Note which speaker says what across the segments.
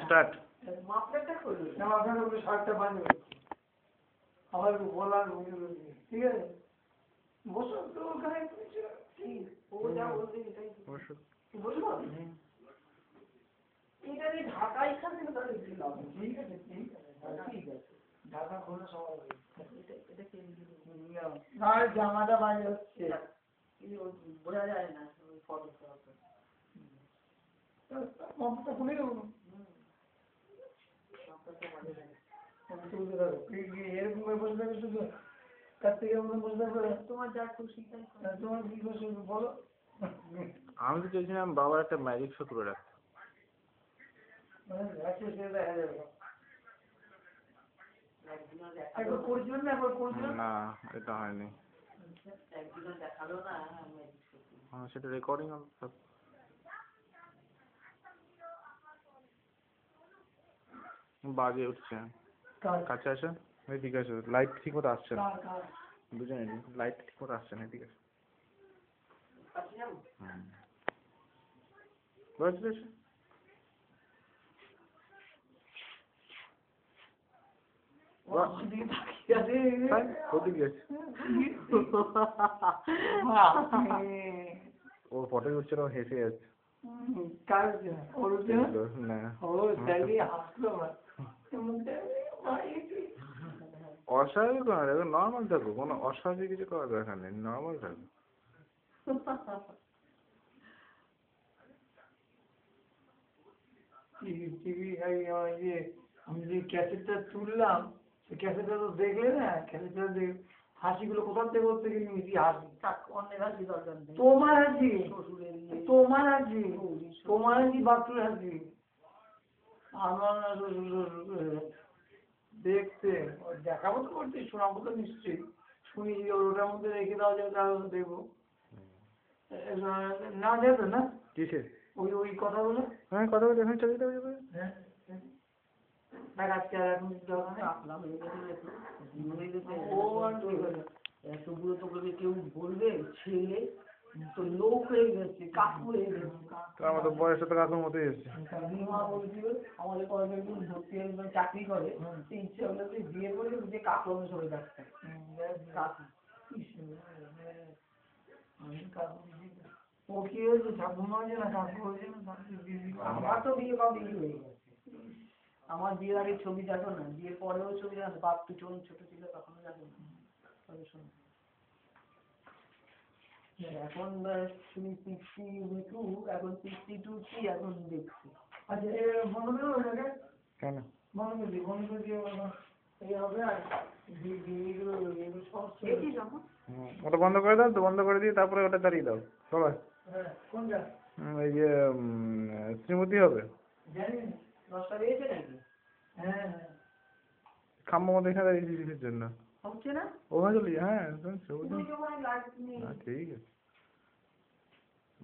Speaker 1: Start.
Speaker 2: মাপটা করবে না, আপনার উপরে শার্টটা বাঁধবে আবার বলার ঠিক আছে বসো তো ওখানে ও যা বলবে এটাই
Speaker 1: বসো।
Speaker 2: বুঝলো এটা নিয়ে ঢাকাই খাবে তাহলে দিলাম ঠিক আছে ঠিক আছে ঢাকা খোলা সবাই এটা কে না জামাটা বাইরে হচ্ছে বোঝা যায় না ফটো মাপটা খুলে দেবো এরকম বসে থাকবে শুধু তার থেকে আমরা বসে থাকবে তোমার যা খুশি তোমার কি খুশি বলো
Speaker 1: আমি তো চাইছিলাম বাবার একটা ম্যাজিক শো করে রাখতে। না এটা হয়নি। হ্যাঁ সেটা রেকর্ডিং বাজে উঠছে। কাছে আসে ঠিক আছে, লাইট ঠিক মতো আসছে না বুঝে নি, লাইট ঠিক মতো আসছে না ঠিক আছে। ও ফটো উঠছে না, হেসে যাচ্ছে। অস্বাভাবিক নর্মাল থাকো, কোনো অস্বাভাবিক কিছু করার দরকার নেই, নর্মাল থাকো।
Speaker 2: আমি যে ক্যাসেটটা তুললাম সেই ক্যাসেটটা তো দেখলে না, ক্যাসেটটা হাসিগুলো কোথা থেকে বলতে গেলে নিজে হাসি অনেক হাসি দরকার নেই, তোমার হাসি তোমার হাসি তোমার হাসি বাচ্চুর হাসি আমার দেখতে দেখাবো তো করছি, শোনাবো তো নিশ্চয়ই, শুনি ওটার মধ্যে রেখে দেওয়া যাবে তাহলে দেখবো না দেখবে না
Speaker 1: কিসের
Speaker 2: ওই কথাগুলো। হ্যাঁ
Speaker 1: কথা বলে এখন চলে যাবে।
Speaker 2: হ্যাঁ আজকে আর এখন এতগুলো তোকে কেউ বলবে ছেলে তো লোক হয়ে গেছে, কাকু হয়ে গেছে,
Speaker 1: আমার তো বয়সটা তো কাকুর মতোই এসছে।
Speaker 2: মা বলছিল আমাদের কলেজে একজন ভর্তি হয়ে চাকরি করে, ইচ্ছে হলে তুই বিয়ে করে যে কাকু অনুসরণে যাচ্ছে কাকু ও কি হয়েছে ঠাকুমা হয়েছে না কাকু হয়েছে না, আমার তো বিয়ে বা বিয়ে হয়ে গেছে। আমার বিয়ের আগে ছবি দেখো না, বিয়ের পরেও ছবি দেখো, বাপ তো ছোট ছিল তখনও দেখো না। এখন তুমি 62, এখন 62 কি এখন দেখছি। আচ্ছা বন্ধ করে ওটাকে
Speaker 1: কেন
Speaker 2: বন্ধ করে দিয়ে এই হবে আর
Speaker 1: ওটা বন্ধ করে দাও তো, বন্ধ করে দিয়ে তারপরে ওটা দাঁড়িয়ে দাও সবাই।
Speaker 2: হ্যাঁ কোনটা
Speaker 1: এই যে শ্রীমতী হবে
Speaker 2: জানি 10টা বেজেছে নাকি? হ্যাঁ
Speaker 1: খাম্বা মতো এখানে দাঁড়িয়েছি কিসের জন্য
Speaker 2: হচ্ছে না
Speaker 1: ওখানে চলি। হ্যাঁ ঠিক আছে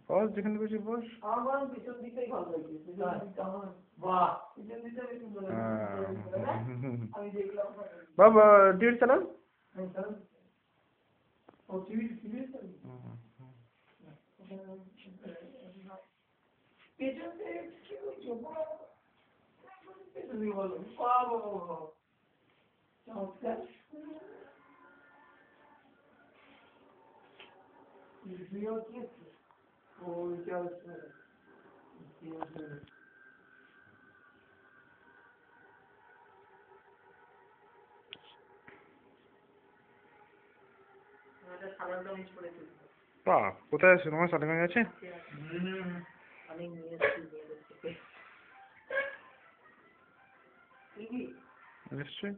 Speaker 1: বস, যেখানে খুশি বস।
Speaker 2: আমার পিছন দিকটাই ভালো লাগছে, বাহ পিছন দিকটা বেশি ভালো লাগছে। আমি দেখলাম
Speaker 1: বাবা টিভি চালান।
Speaker 2: ও টিভি চালান পেছন দিয়ে কি করছো পেছন দিয়ে বলো বাবা চমৎকার। ভিডিও কি ওইটা হচ্ছে
Speaker 1: কোথায় আছে তোমার সার্টিফিকেট আছে? নিশ্চয়ই।